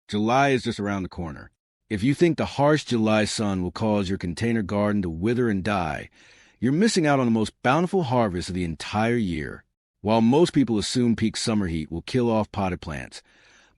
July is just around the corner. If you think the harsh July sun will cause your container garden to wither and die, you're missing out on the most bountiful harvest of the entire year. While most people assume peak summer heat will kill off potted plants,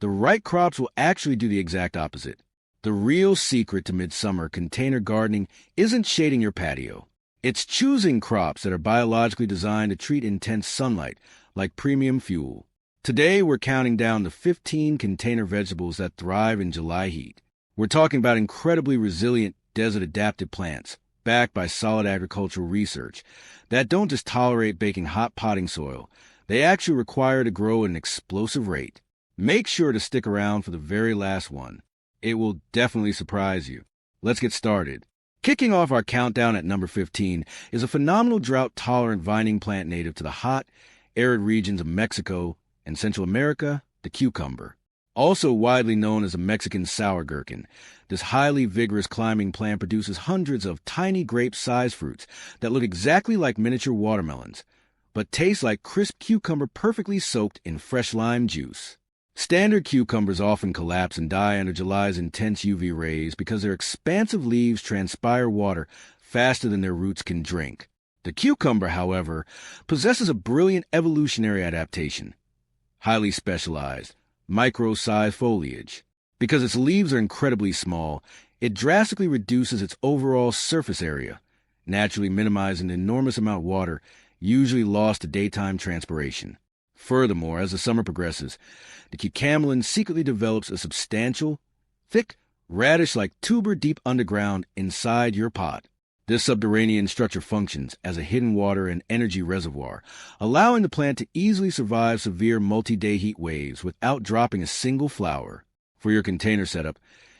the right crops will actually do the exact opposite. The real secret to midsummer container gardening isn't shading your patio. It's choosing crops that are biologically designed to treat intense sunlight like premium fuel. Today, we're counting down the 15 container vegetables that thrive in July heat. We're talking about incredibly resilient desert-adapted plants, backed by solid agricultural research, that don't just tolerate baking hot potting soil. They actually require to grow at an explosive rate. Make sure to stick around for the very last one. It will definitely surprise you. Let's get started. Kicking off our countdown at number 15 is a phenomenal drought-tolerant vining plant native to the hot, arid regions of Mexico and Central America, the cucumber. Also widely known as a Mexican sour gherkin, this highly vigorous climbing plant produces hundreds of tiny grape-sized fruits that look exactly like miniature watermelons, but taste like crisp cucumber perfectly soaked in fresh lime juice. Standard cucumbers often collapse and die under July's intense UV rays because their expansive leaves transpire water faster than their roots can drink. The cucumber, however, possesses a brilliant evolutionary adaptation. Highly specialized, micro-sized foliage. Because its leaves are incredibly small, it drastically reduces its overall surface area, naturally minimizing the enormous amount of water usually lost to daytime transpiration. Furthermore, as the summer progresses, the cucamelon secretly develops a substantial, thick, radish-like tuber deep underground inside your pot. This subterranean structure functions as a hidden water and energy reservoir, allowing the plant to easily survive severe multi-day heat waves without dropping a single flower. For your container setup,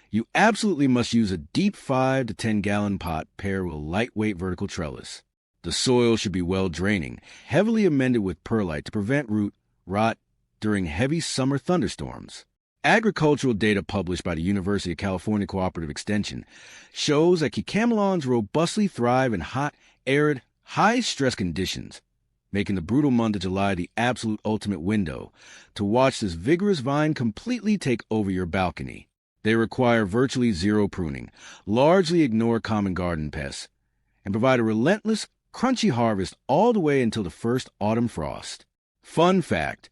you absolutely must use a deep 5 to 10 gallon pot paired with a lightweight vertical trellis. The soil should be well draining, heavily amended with perlite to prevent root rot during heavy summer thunderstorms. Agricultural data published by the University of California Cooperative Extension shows that cucamelons robustly thrive in hot, arid, high-stress conditions, making the brutal month of July the absolute ultimate window to watch this vigorous vine completely take over your balcony. They require virtually zero pruning, largely ignore common garden pests, and provide a relentless, crunchy harvest all the way until the first autumn frost. Fun fact: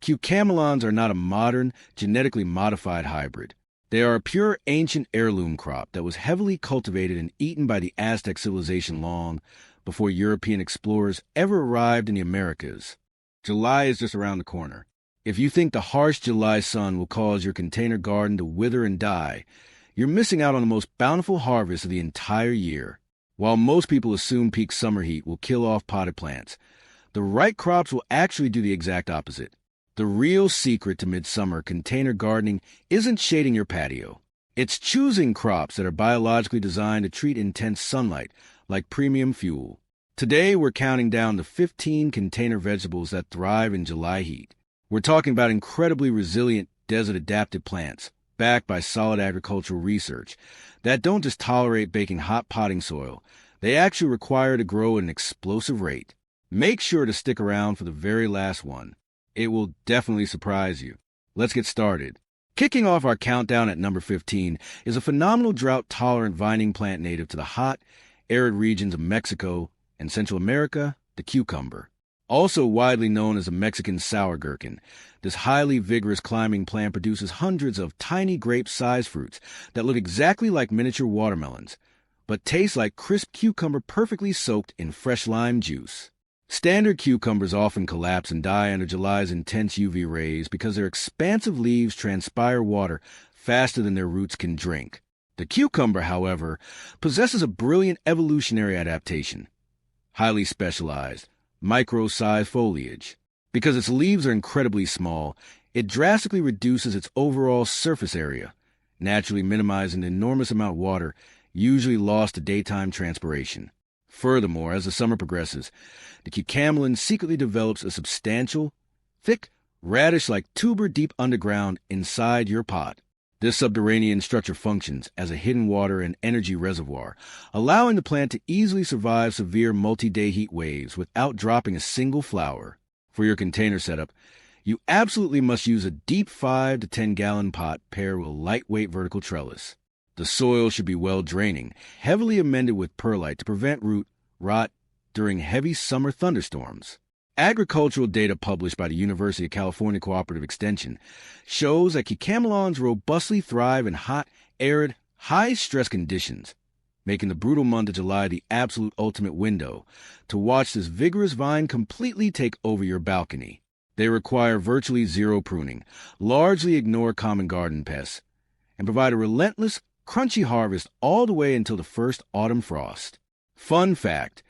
cucamelons are not a modern, genetically modified hybrid. They are a pure ancient heirloom crop that was heavily cultivated and eaten by the Aztec civilization long before European explorers ever arrived in the Americas. July is just around the corner. If you think the harsh July sun will cause your container garden to wither and die, you're missing out on the most bountiful harvest of the entire year. While most people assume peak summer heat will kill off potted plants, the right crops will actually do the exact opposite. The real secret to midsummer container gardening isn't shading your patio. It's choosing crops that are biologically designed to treat intense sunlight like premium fuel. Today, we're counting down the 15 container vegetables that thrive in July heat. We're talking about incredibly resilient desert-adapted plants, backed by solid agricultural research, that don't just tolerate baking hot potting soil. They actually require to grow at an explosive rate. Make sure to stick around for the very last one. It will definitely surprise you. Let's get started. Kicking off our countdown at number 15 is a phenomenal drought-tolerant vining plant native to the hot, arid regions of Mexico and Central America, the cucumber. Also widely known as a Mexican sour gherkin, this highly vigorous climbing plant produces hundreds of tiny grape-sized fruits that look exactly like miniature watermelons, but taste like crisp cucumber perfectly soaked in fresh lime juice. Standard cucumbers often collapse and die under July's intense UV rays because their expansive leaves transpire water faster than their roots can drink. The cucumber, however, possesses a brilliant evolutionary adaptation. Highly specialized, micro-sized foliage. Because its leaves are incredibly small, it drastically reduces its overall surface area, naturally minimizing the enormous amount of water usually lost to daytime transpiration. Furthermore, as the summer progresses, the cucamelon secretly develops a substantial, thick, radish-like tuber deep underground inside your pot. This subterranean structure functions as a hidden water and energy reservoir, allowing the plant to easily survive severe multi-day heat waves without dropping a single flower. For your container setup, You absolutely must use a deep 5 to 10 gallon pot paired with a lightweight vertical trellis. The soil should be well draining, heavily amended with perlite to prevent root rot during heavy summer thunderstorms. Agricultural data published by the University of California Cooperative Extension shows that cucamelons robustly thrive in hot, arid, high-stress conditions, making the brutal month of July the absolute ultimate window to watch this vigorous vine completely take over your balcony. They require virtually zero pruning, largely ignore common garden pests, and provide a relentless, crunchy harvest all the way until the first autumn frost. Fun fact: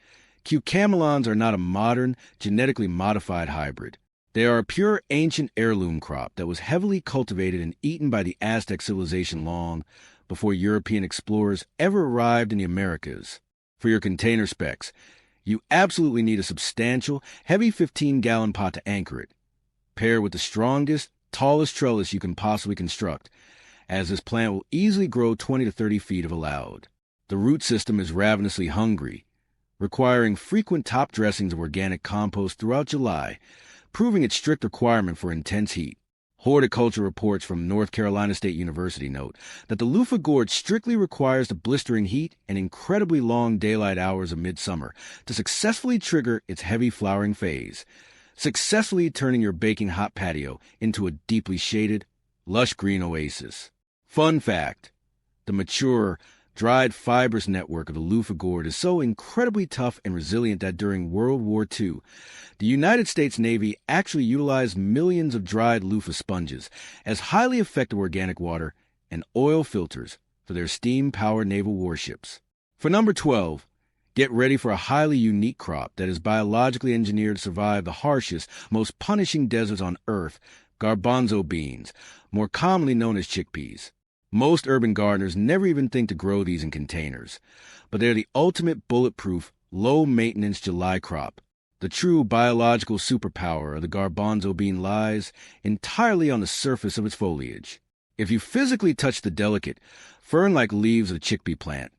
cucamelons are not a modern, genetically modified hybrid. They are a pure ancient heirloom crop that was heavily cultivated and eaten by the Aztec civilization long before European explorers ever arrived in the Americas. For your container specs, you absolutely need a substantial, heavy 15-gallon pot to anchor it, paired with the strongest, tallest trellis you can possibly construct, as this plant will easily grow 20 to 30 feet if allowed. The root system is ravenously hungry, requiring frequent top dressings of organic compost throughout July, proving its strict requirement for intense heat. Horticulture reports from North Carolina State University note that the loofah gourd strictly requires the blistering heat and incredibly long daylight hours of midsummer to successfully trigger its heavy flowering phase, successfully turning your baking hot patio into a deeply shaded, lush green oasis. Fun fact: the mature, dried fibrous network of the loofah gourd is so incredibly tough and resilient that during World War II, the United States Navy actually utilized millions of dried loofah sponges as highly effective organic water and oil filters for their steam-powered naval warships. For number 12, get ready for a highly unique crop that is biologically engineered to survive the harshest, most punishing deserts on Earth: garbanzo beans, more commonly known as chickpeas. Most urban gardeners never even think to grow these in containers, but they're the ultimate bulletproof, low-maintenance July crop. The true biological superpower of the garbanzo bean lies entirely on the surface of its foliage. If you physically touch the delicate, fern-like leaves of the chickpea plant,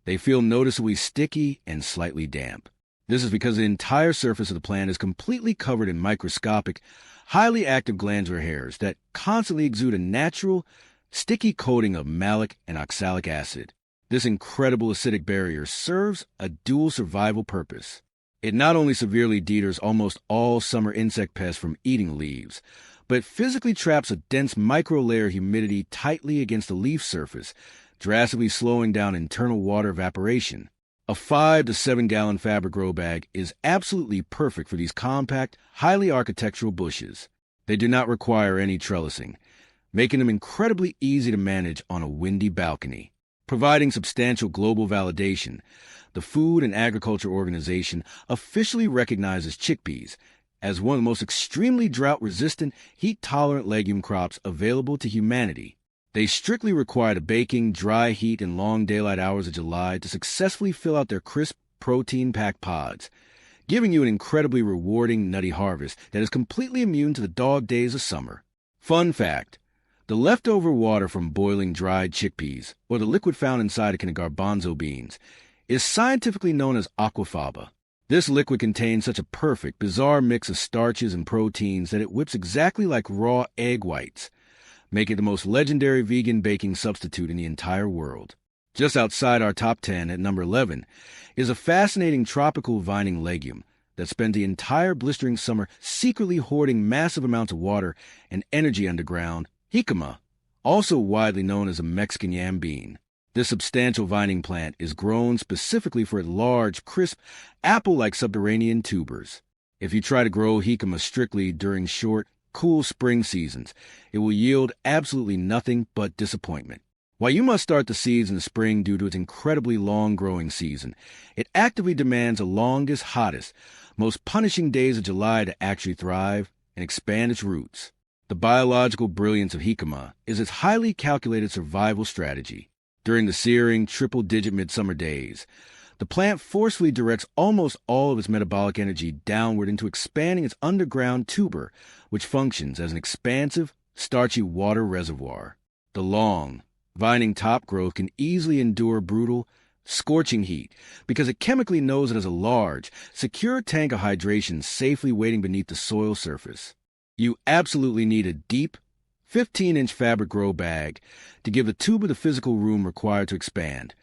they feel noticeably sticky and slightly damp. This is because the entire surface of the plant is completely covered in microscopic, highly active glandular hairs that constantly exude a natural, sticky coating of malic and oxalic acid. This incredible acidic barrier serves a dual survival purpose. It not only severely deters almost all summer insect pests from eating leaves, but it physically traps a dense micro-layer of humidity tightly against the leaf surface, drastically slowing down internal water evaporation. A 5 to 7 gallon fabric grow bag is absolutely perfect for these compact, highly architectural bushes. They do not require any trellising, making them incredibly easy to manage on a windy balcony. Providing substantial global validation, the Food and Agriculture Organization officially recognizes chickpeas as one of the most extremely drought-resistant, heat-tolerant legume crops available to humanity. They strictly require the baking, dry heat, and long daylight hours of July to successfully fill out their crisp, protein-packed pods, giving you an incredibly rewarding, nutty harvest that is completely immune to the dog days of summer. Fun fact: the leftover water from boiling dried chickpeas, or the liquid found inside a can of garbanzo beans, is scientifically known as aquafaba. This liquid contains such a perfect, bizarre mix of starches and proteins that it whips exactly like raw egg whites, making it the most legendary vegan baking substitute in the entire world. Just outside our top 10 at number 11 is a fascinating tropical vining legume that spent the entire blistering summer secretly hoarding massive amounts of water and energy underground: jicama, also widely known as a Mexican yam bean. This substantial vining plant is grown specifically for its large, crisp, apple-like subterranean tubers. If you try to grow jicama strictly during short, cool spring seasons, it will yield absolutely nothing but disappointment. While you must start the seeds in the spring due to its incredibly long growing season, it actively demands the longest, hottest, most punishing days of July to actually thrive and expand its roots. The biological brilliance of jicama is its highly calculated survival strategy. During the searing, triple-digit midsummer days, the plant forcefully directs almost all of its metabolic energy downward into expanding its underground tuber, which functions as an expansive, starchy water reservoir. The long, vining top growth can easily endure brutal, scorching heat because it chemically knows it has a large, secure tank of hydration safely waiting beneath the soil surface. You absolutely need a deep, 15-inch fabric grow bag to give the tuber the physical room required to expand,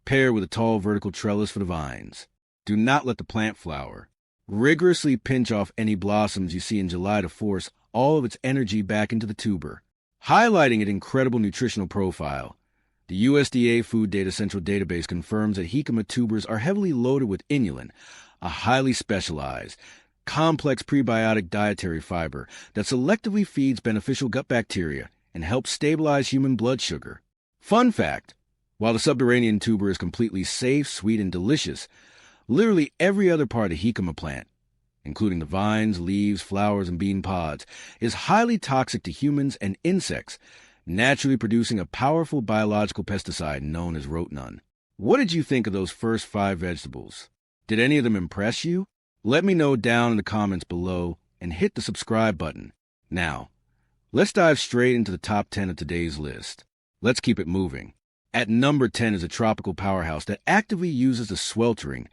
paired with a tall vertical trellis for the vines. Do not let the plant flower. Rigorously pinch off any blossoms you see in July to force all of its energy back into the tuber, highlighting its incredible nutritional profile. The USDA Food Data Central Database confirms that jicama tubers are heavily loaded with inulin, a highly specialized, complex prebiotic dietary fiber that selectively feeds beneficial gut bacteria and helps stabilize human blood sugar. Fun fact, while the subterranean tuber is completely safe, sweet, and delicious, literally every other part of the jicama plant, including the vines, leaves, flowers, and bean pods, is highly toxic to humans and insects, naturally producing a powerful biological pesticide known as rotenone. What did you think of those first 5 vegetables? Did any of them impress you? Let me know down in the comments below and hit the subscribe button. Now, let's dive straight into the top 10 of today's list. Let's keep it moving. At number 10 is a tropical powerhouse that actively uses the sweltering,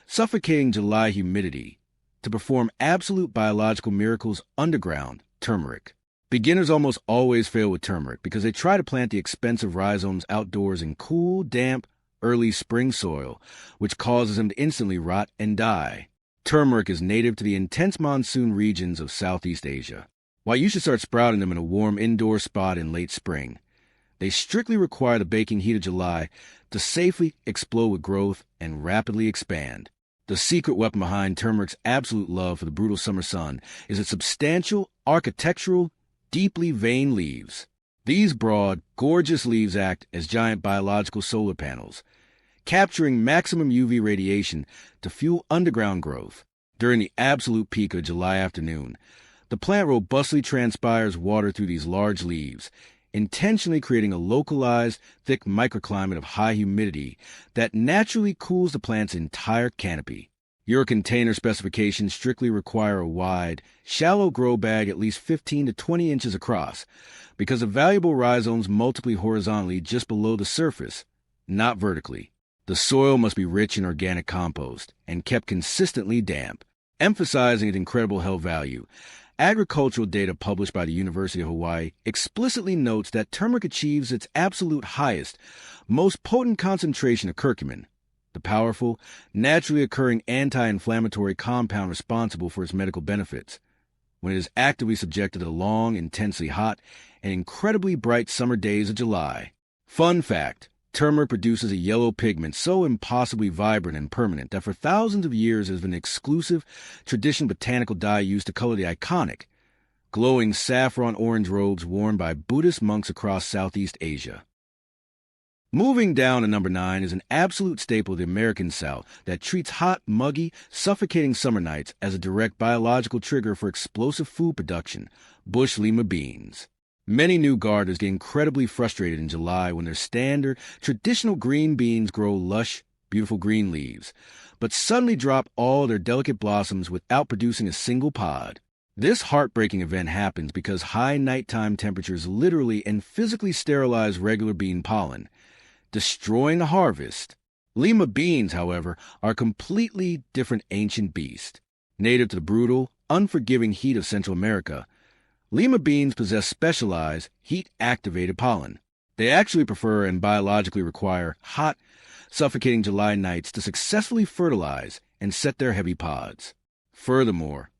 suffocating July humidity to perform absolute biological miracles underground: turmeric. Beginners almost always fail with turmeric because they try to plant the expensive rhizomes outdoors in cool, damp, early spring soil, which causes them to instantly rot and die. Turmeric is native to the intense monsoon regions of Southeast Asia. While you should start sprouting them in a warm indoor spot in late spring, they strictly require the baking heat of July to safely explode with growth and rapidly expand. The secret weapon behind turmeric's absolute love for the brutal summer sun is its substantial, architectural, deeply veined leaves. These broad, gorgeous leaves act as giant biological solar panels, capturing maximum UV radiation to fuel underground growth. During the absolute peak of July afternoon, the plant robustly transpires water through these large leaves, intentionally creating a localized, thick microclimate of high humidity that naturally cools the plant's entire canopy. Your container specifications strictly require a wide, shallow grow bag at least 15 to 20 inches across, because of valuable rhizomes multiply horizontally just below the surface, not vertically. The soil must be rich in organic compost and kept consistently damp, emphasizing its incredible health value. Agricultural data published by the University of Hawaii explicitly notes that turmeric achieves its absolute highest, most potent concentration of curcumin, the powerful, naturally occurring anti-inflammatory compound responsible for its medical benefits, when it is actively subjected to the long, intensely hot, and incredibly bright summer days of July. Fun fact, turmeric produces a yellow pigment so impossibly vibrant and permanent that for thousands of years has been an exclusive traditional botanical dye used to color the iconic, glowing saffron-orange robes worn by Buddhist monks across Southeast Asia. Moving down to number 9 is an absolute staple of the American South that treats hot, muggy, suffocating summer nights as a direct biological trigger for explosive food production: bush lima beans. Many new gardeners get incredibly frustrated in July when their standard, traditional green beans grow lush, beautiful green leaves, but suddenly drop all their delicate blossoms without producing a single pod. This heartbreaking event happens because high nighttime temperatures literally and physically sterilize regular bean pollen, destroying the harvest. Lima beans, however, are a completely different ancient beast. Native to the brutal, unforgiving heat of Central America, lima beans possess specialized, heat-activated pollen. They actually prefer and biologically require hot, suffocating July nights to successfully fertilize and set their heavy pods. Furthermore,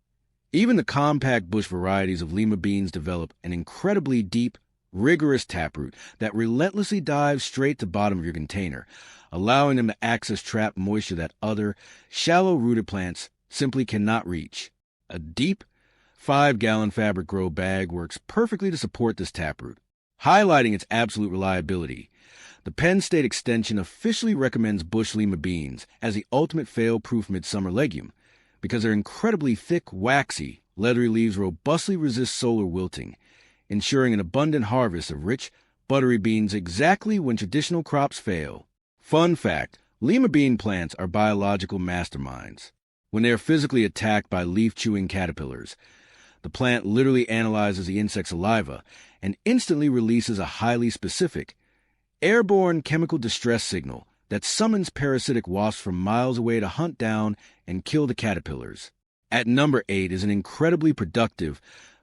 even the compact bush varieties of lima beans develop an incredibly deep, rigorous taproot that relentlessly dives straight to the bottom of your container, allowing them to access trapped moisture that other, shallow-rooted plants simply cannot reach. A deep, 5-gallon fabric grow bag works perfectly to support this taproot. Highlighting its absolute reliability, the Penn State Extension officially recommends bush lima beans as the ultimate fail-proof midsummer legume because their incredibly thick, waxy, leathery leaves robustly resist solar wilting, ensuring an abundant harvest of rich, buttery beans exactly when traditional crops fail. Fun fact, lima bean plants are biological masterminds. When they are physically attacked by leaf-chewing caterpillars, the plant literally analyzes the insect's saliva and instantly releases a highly specific, airborne chemical distress signal that summons parasitic wasps from miles away to hunt down and kill the caterpillars. At number 8 is an incredibly productive,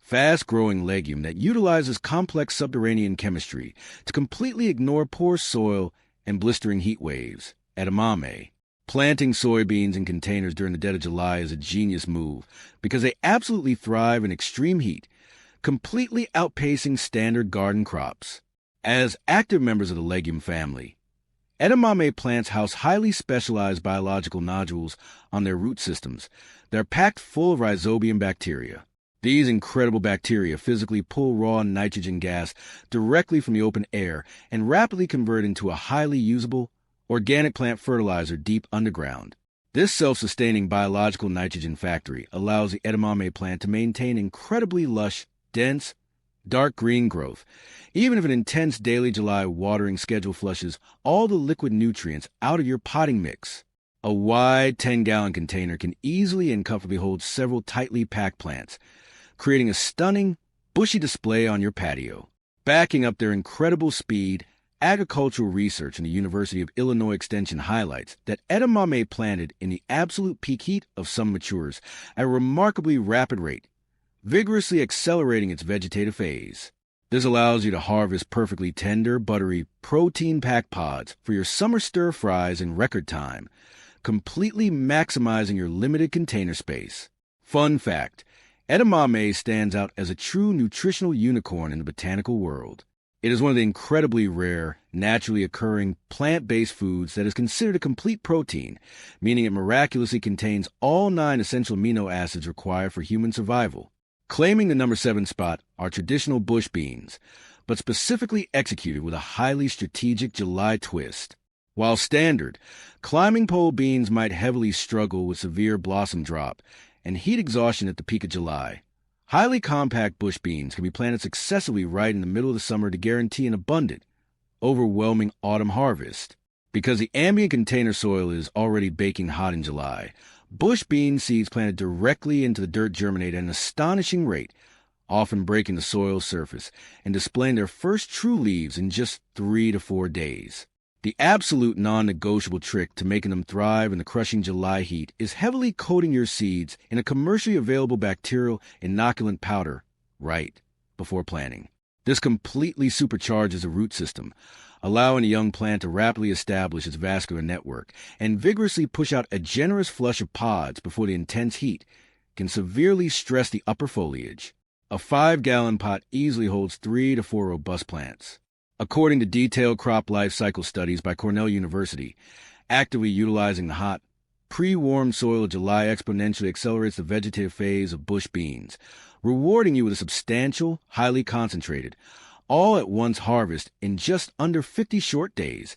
fast-growing legume that utilizes complex subterranean chemistry to completely ignore poor soil and blistering heat waves. Edamame. Planting soybeans in containers during the dead of July is a genius move because they absolutely thrive in extreme heat, completely outpacing standard garden crops. As active members of the legume family, edamame plants house highly specialized biological nodules on their root systems that are packed full of rhizobium bacteria. These incredible bacteria physically pull raw nitrogen gas directly from the open air and rapidly convert into a highly usable, organic plant fertilizer deep underground. This self-sustaining biological nitrogen factory allows the edamame plant to maintain incredibly lush, dense, dark green growth, even if an intense daily July watering schedule flushes all the liquid nutrients out of your potting mix. A wide 10-gallon container can easily and comfortably hold several tightly packed plants, creating a stunning, bushy display on your patio. Backing up their incredible speed, agricultural research in the University of Illinois Extension highlights that edamame planted in the absolute peak heat of sun matures at a remarkably rapid rate, vigorously accelerating its vegetative phase. This allows you to harvest perfectly tender, buttery, protein-packed pods for your summer stir-fries in record time, completely maximizing your limited container space. Fun fact, edamame stands out as a true nutritional unicorn in the botanical world. It is one of the incredibly rare, naturally occurring, plant-based foods that is considered a complete protein, meaning it miraculously contains all 9 essential amino acids required for human survival. Claiming the number 7 spot are traditional bush beans, but specifically executed with a highly strategic July twist. While standard, climbing pole beans might heavily struggle with severe blossom drop and heat exhaustion at the peak of July. Highly compact bush beans can be planted successfully right in the middle of the summer to guarantee an abundant, overwhelming autumn harvest. Because the ambient container soil is already baking hot in July, bush bean seeds planted directly into the dirt germinate at an astonishing rate, often breaking the soil surface and displaying their first true leaves in just 3 to 4 days. The absolute non-negotiable trick to making them thrive in the crushing July heat is heavily coating your seeds in a commercially available bacterial inoculant powder right before planting. This completely supercharges the root system, allowing a young plant to rapidly establish its vascular network and vigorously push out a generous flush of pods before the intense heat can severely stress the upper foliage. A 5-gallon pot easily holds 3 to 4 robust plants. According to detailed crop life cycle studies by Cornell University, actively utilizing the hot, pre-warmed soil of July exponentially accelerates the vegetative phase of bush beans, rewarding you with a substantial, highly concentrated, all-at-once harvest in just under 50 short days,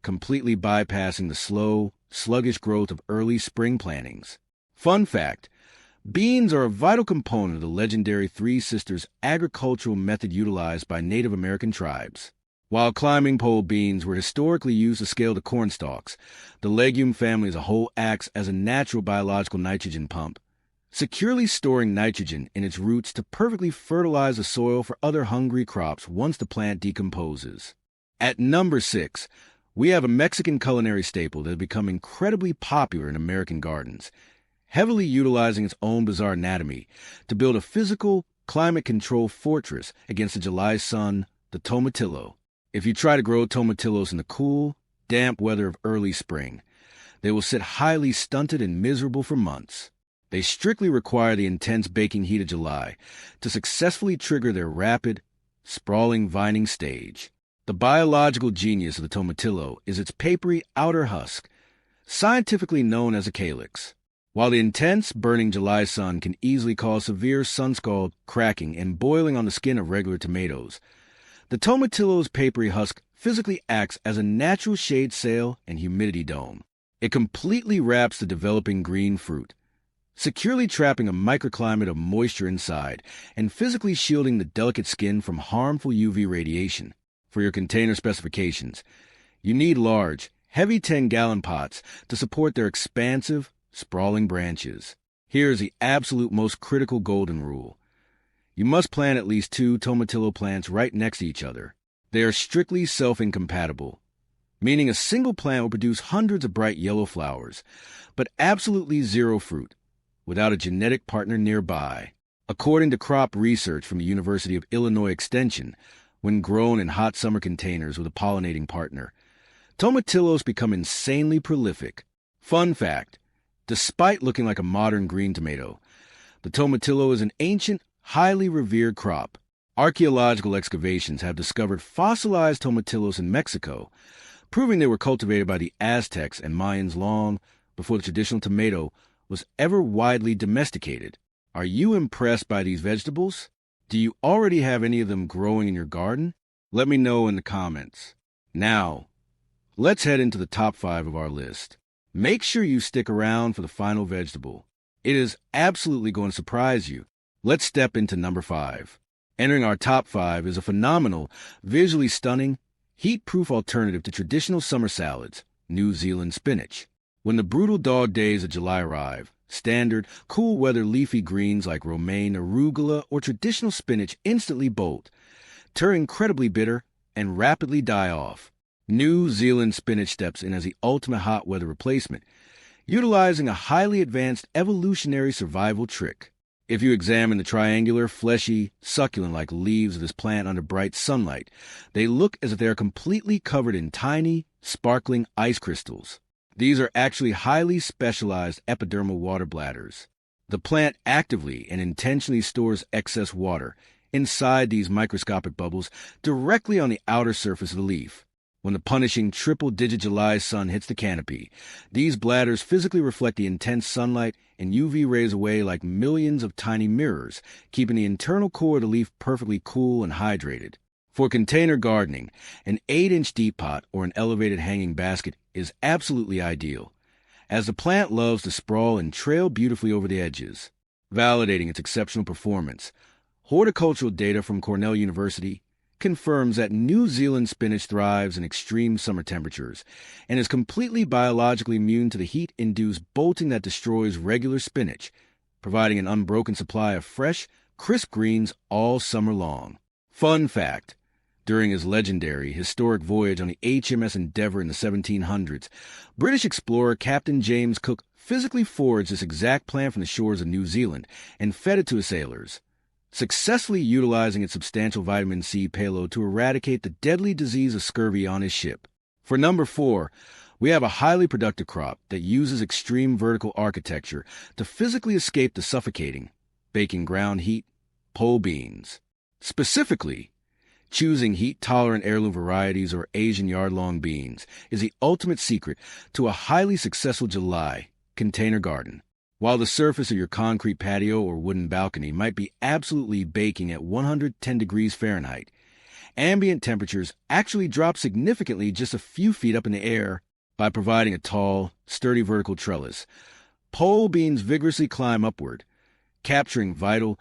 completely bypassing the slow, sluggish growth of early spring plantings. Fun fact, beans are a vital component of the legendary Three Sisters agricultural method utilized by Native American tribes. While climbing pole beans were historically used to scale the corn stalks, the legume family as a whole acts as a natural biological nitrogen pump, securely storing nitrogen in its roots to perfectly fertilize the soil for other hungry crops once the plant decomposes. At number 6, we have a Mexican culinary staple that has become incredibly popular in American gardens, heavily utilizing its own bizarre anatomy to build a physical, climate-controlled fortress against the July sun, the tomatillo. If you try to grow tomatillos in the cool, damp weather of early spring, they will sit highly stunted and miserable for months. They strictly require the intense baking heat of July to successfully trigger their rapid, sprawling vining stage. The biological genius of the tomatillo is its papery outer husk, scientifically known as a calyx. While the intense, burning July sun can easily cause severe sun-scald, cracking, and boiling on the skin of regular tomatoes, the tomatillo's papery husk physically acts as a natural shade sail and humidity dome. It completely wraps the developing green fruit, securely trapping a microclimate of moisture inside and physically shielding the delicate skin from harmful UV radiation. For your container specifications, you need large, heavy 10-gallon pots to support their expansive, sprawling branches. Here is the absolute most critical golden rule. You must plant at least 2 tomatillo plants right next to each other. They are strictly self-incompatible, meaning a single plant will produce hundreds of bright yellow flowers, but absolutely zero fruit, without a genetic partner nearby. According to crop research from the University of Illinois Extension, when grown in hot summer containers with a pollinating partner, tomatillos become insanely prolific. Fun fact, despite looking like a modern green tomato, the tomatillo is an ancient, highly revered crop. Archaeological excavations have discovered fossilized tomatillos in Mexico, proving they were cultivated by the Aztecs and Mayans long before the traditional tomato was ever widely domesticated. Are you impressed by these vegetables? Do you already have any of them growing in your garden? Let me know in the comments. Now, let's head into the top 5 of our list. Make sure you stick around for the final vegetable. It is absolutely going to surprise you. Let's step into number 5. Entering our top 5 is a phenomenal, visually stunning, heat-proof alternative to traditional summer salads, New Zealand spinach. When the brutal dog days of July arrive, standard, cool-weather leafy greens like romaine, arugula, or traditional spinach instantly bolt, turn incredibly bitter, and rapidly die off. New Zealand spinach steps in as the ultimate hot weather replacement, utilizing a highly advanced evolutionary survival trick. If you examine the triangular, fleshy, succulent-like leaves of this plant under bright sunlight, they look as if they are completely covered in tiny, sparkling ice crystals. These are actually highly specialized epidermal water bladders. The plant actively and intentionally stores excess water inside these microscopic bubbles directly on the outer surface of the leaf. When the punishing triple-digit July sun hits the canopy, these bladders physically reflect the intense sunlight and UV rays away like millions of tiny mirrors, keeping the internal core of the leaf perfectly cool and hydrated. For container gardening, an 8-inch deep pot or an elevated hanging basket is absolutely ideal, as the plant loves to sprawl and trail beautifully over the edges. Validating its exceptional performance, horticultural data from Cornell University confirms that New Zealand spinach thrives in extreme summer temperatures and is completely biologically immune to the heat-induced bolting that destroys regular spinach, providing an unbroken supply of fresh, crisp greens all summer long. Fun fact, during his legendary, historic voyage on the HMS Endeavour in the 1700s, British explorer Captain James Cook physically foraged this exact plant from the shores of New Zealand and fed it to his sailors, successfully utilizing its substantial vitamin C payload to eradicate the deadly disease of scurvy on his ship. For number 4, we have a highly productive crop that uses extreme vertical architecture to physically escape the suffocating, baking ground heat, pole beans. Specifically, choosing heat-tolerant heirloom varieties or Asian yard-long beans is the ultimate secret to a highly successful July container garden. While the surface of your concrete patio or wooden balcony might be absolutely baking at 110 degrees Fahrenheit, ambient temperatures actually drop significantly just a few feet up in the air by providing a tall, sturdy vertical trellis. Pole beans vigorously climb upward, capturing vital,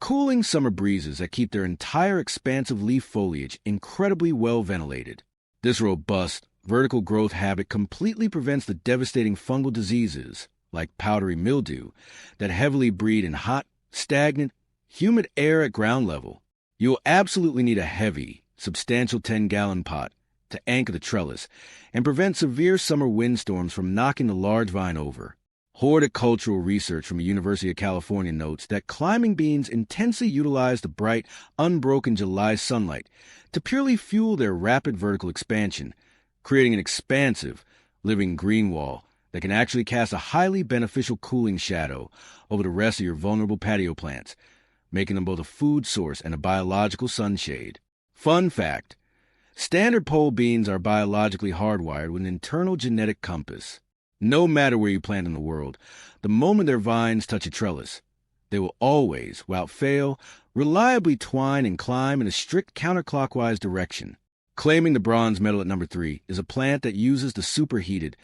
cooling summer breezes that keep their entire expansive leaf foliage incredibly well ventilated. This robust, vertical growth habit completely prevents the devastating fungal diseases, like powdery mildew, that heavily breed in hot, stagnant, humid air at ground level. You'll absolutely need a heavy, substantial 10-gallon pot to anchor the trellis and prevent severe summer windstorms from knocking the large vine over. Horticultural research from the University of California notes that climbing beans intensely utilize the bright, unbroken July sunlight to purely fuel their rapid vertical expansion, creating an expansive, living green wall that can actually cast a highly beneficial cooling shadow over the rest of your vulnerable patio plants, making them both a food source and a biological sunshade. Fun fact, standard pole beans are biologically hardwired with an internal genetic compass. No matter where you plant in the world, the moment their vines touch a trellis, they will always, without fail, reliably twine and climb in a strict counterclockwise direction. Claiming the bronze medal at number 3 is a plant that uses the superheated,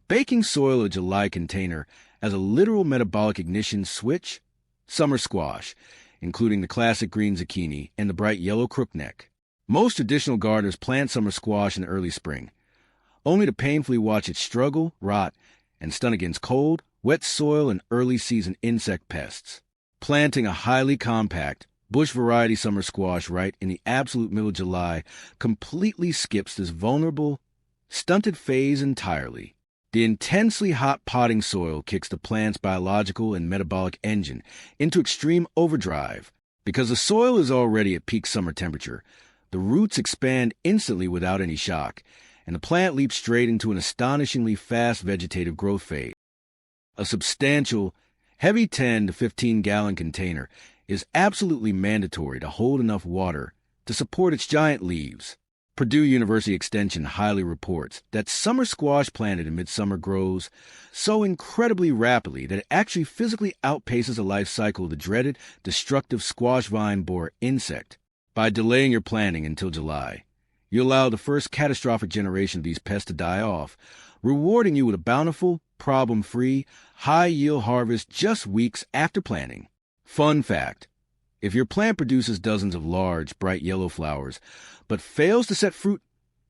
baking soil of a July container as a literal metabolic ignition switch, summer squash, including the classic green zucchini and the bright yellow crookneck. Most traditional gardeners plant summer squash in the early spring, only to painfully watch it struggle, rot, and stun against cold, wet soil and early-season insect pests. Planting a highly compact, bush-variety summer squash right in the absolute middle of July completely skips this vulnerable, stunted phase entirely. The intensely hot potting soil kicks the plant's biological and metabolic engine into extreme overdrive. Because the soil is already at peak summer temperature, the roots expand instantly without any shock, and the plant leaps straight into an astonishingly fast vegetative growth phase. A substantial, heavy 10 to 15-gallon container is absolutely mandatory to hold enough water to support its giant leaves. Purdue University Extension highly reports that summer squash planted in midsummer grows so incredibly rapidly that it actually physically outpaces the life cycle of the dreaded, destructive squash vine borer insect. By delaying your planting until July, you allow the first catastrophic generation of these pests to die off, rewarding you with a bountiful, problem-free, high-yield harvest just weeks after planting. Fun fact: if your plant produces dozens of large, bright yellow flowers, but fails to set fruit,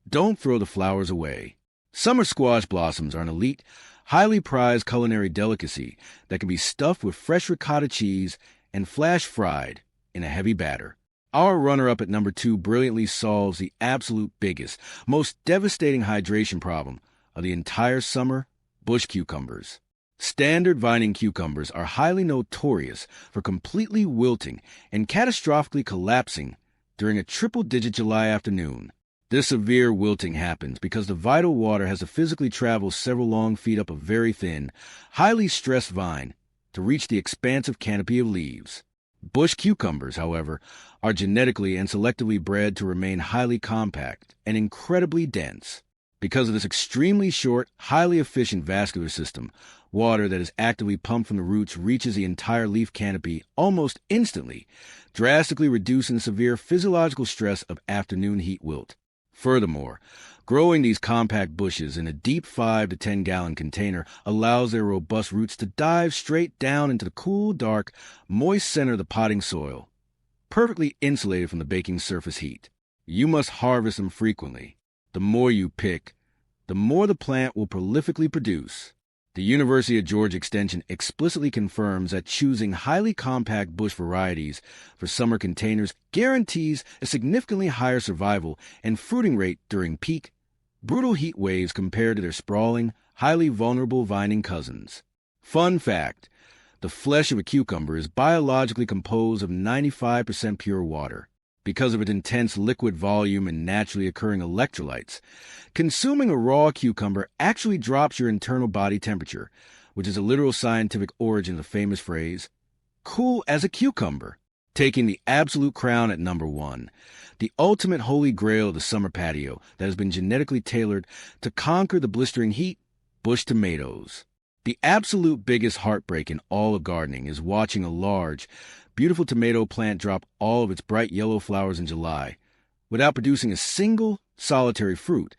don't throw the flowers away. Summer squash blossoms are an elite, highly prized culinary delicacy that can be stuffed with fresh ricotta cheese and flash fried in a heavy batter. Our runner-up at number 2 brilliantly solves the absolute biggest, most devastating hydration problem of the entire summer: bush cucumbers. Standard vining cucumbers are highly notorious for completely wilting and catastrophically collapsing during a triple-digit July afternoon. This severe wilting happens because the vital water has to physically travel several long feet up a very thin, highly stressed vine to reach the expansive canopy of leaves. Bush cucumbers, however, are genetically and selectively bred to remain highly compact and incredibly dense. Because of this extremely short, highly efficient vascular system, water that is actively pumped from the roots reaches the entire leaf canopy almost instantly, drastically reducing the severe physiological stress of afternoon heat wilt. Furthermore, growing these compact bushes in a deep 5 to 10-gallon container allows their robust roots to dive straight down into the cool, dark, moist center of the potting soil, perfectly insulated from the baking surface heat. You must harvest them frequently. The more you pick, the more the plant will prolifically produce. The University of Georgia Extension explicitly confirms that choosing highly compact bush varieties for summer containers guarantees a significantly higher survival and fruiting rate during peak, brutal heat waves compared to their sprawling, highly vulnerable vining cousins. Fun fact: the flesh of a cucumber is biologically composed of 95% pure water. Because of its intense liquid volume and naturally occurring electrolytes, consuming a raw cucumber actually drops your internal body temperature, which is a literal scientific origin of the famous phrase, "cool as a cucumber." Taking the absolute crown at number 1, the ultimate holy grail of the summer patio that has been genetically tailored to conquer the blistering heat: bush tomatoes. The absolute biggest heartbreak in all of gardening is watching a large, beautiful tomato plant drop all of its bright yellow flowers in July without producing a single solitary fruit,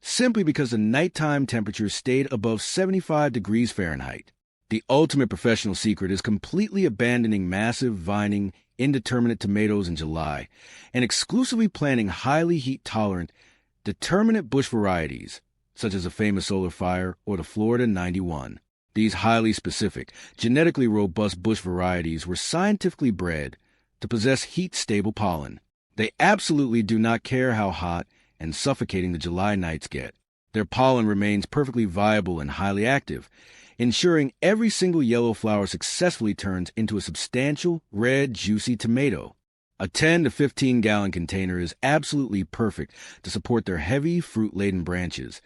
simply because the nighttime temperature stayed above 75 degrees Fahrenheit. The ultimate professional secret is completely abandoning massive, vining, indeterminate tomatoes in July and exclusively planting highly heat-tolerant, determinate bush varieties, such as the famous Solar Fire or the Florida 91. These highly specific, genetically robust bush varieties were scientifically bred to possess heat-stable pollen. They absolutely do not care how hot and suffocating the July nights get. Their pollen remains perfectly viable and highly active, ensuring every single yellow flower successfully turns into a substantial, red, juicy tomato. A 10 to 15-gallon container is absolutely perfect to support their heavy, fruit-laden branches,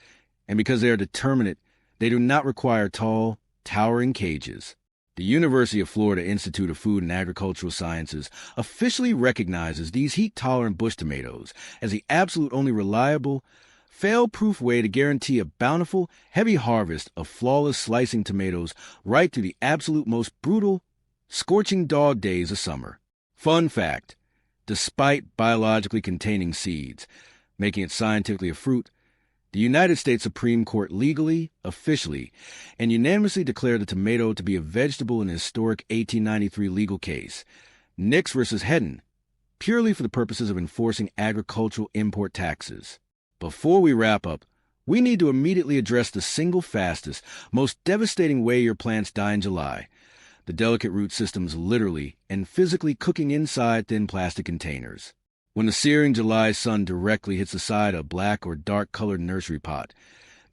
and because they are determinate, they do not require tall, towering cages. The University of Florida Institute of Food and Agricultural Sciences officially recognizes these heat-tolerant bush tomatoes as the absolute only reliable, fail-proof way to guarantee a bountiful, heavy harvest of flawless slicing tomatoes right through the absolute most brutal, scorching dog days of summer. Fun fact: despite biologically containing seeds, making it scientifically a fruit, the United States Supreme Court legally, officially, and unanimously declared the tomato to be a vegetable in a historic 1893 legal case, Nix versus Hedden, purely for the purposes of enforcing agricultural import taxes. Before we wrap up, we need to immediately address the single fastest, most devastating way your plants die in July: the delicate root systems literally and physically cooking inside thin plastic containers. When the searing July sun directly hits the side of a black or dark-colored nursery pot,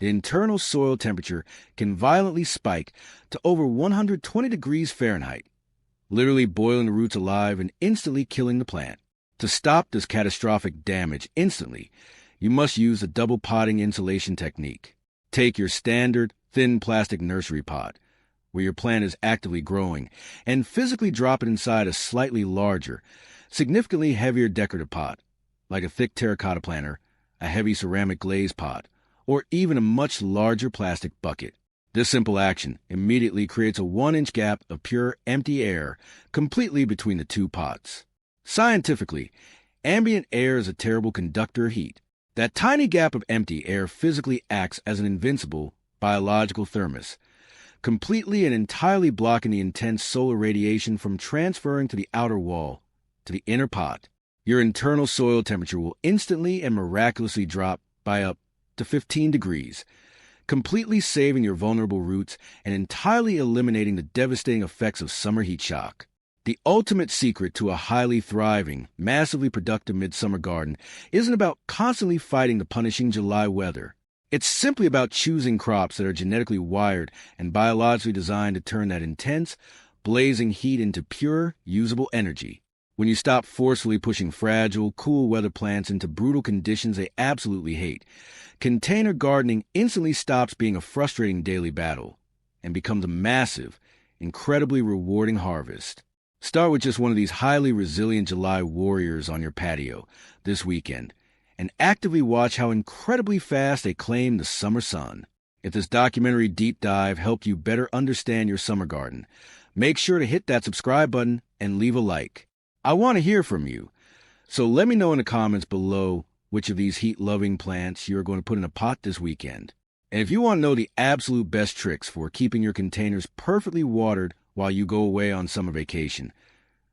the internal soil temperature can violently spike to over 120 degrees Fahrenheit, literally boiling the roots alive and instantly killing the plant. To stop this catastrophic damage instantly, you must use the double potting insulation technique. Take your standard, thin plastic nursery pot, where your plant is actively growing, and physically drop it inside a slightly larger, significantly heavier decorative pot, like a thick terracotta planter, a heavy ceramic glaze pot, or even a much larger plastic bucket. This simple action immediately creates a 1-inch gap of pure, empty air completely between the two pots. Scientifically, ambient air is a terrible conductor of heat. That tiny gap of empty air physically acts as an invincible biological thermos, completely and entirely blocking the intense solar radiation from transferring to the outer wall, to the inner pot. Your internal soil temperature will instantly and miraculously drop by up to 15 degrees, completely saving your vulnerable roots and entirely eliminating the devastating effects of summer heat shock. The ultimate secret to a highly thriving, massively productive midsummer garden isn't about constantly fighting the punishing July weather. It's simply about choosing crops that are genetically wired and biologically designed to turn that intense, blazing heat into pure, usable energy. When you stop forcefully pushing fragile, cool weather plants into brutal conditions they absolutely hate, container gardening instantly stops being a frustrating daily battle and becomes a massive, incredibly rewarding harvest. Start with just one of these highly resilient July warriors on your patio this weekend and actively watch how incredibly fast they claim the summer sun. If this documentary deep dive helped you better understand your summer garden, make sure to hit that subscribe button and leave a like. I want to hear from you, so let me know in the comments below which of these heat-loving plants you're going to put in a pot this weekend. And if you want to know the absolute best tricks for keeping your containers perfectly watered while you go away on summer vacation,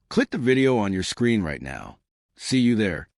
click the video on your screen right now. See you there.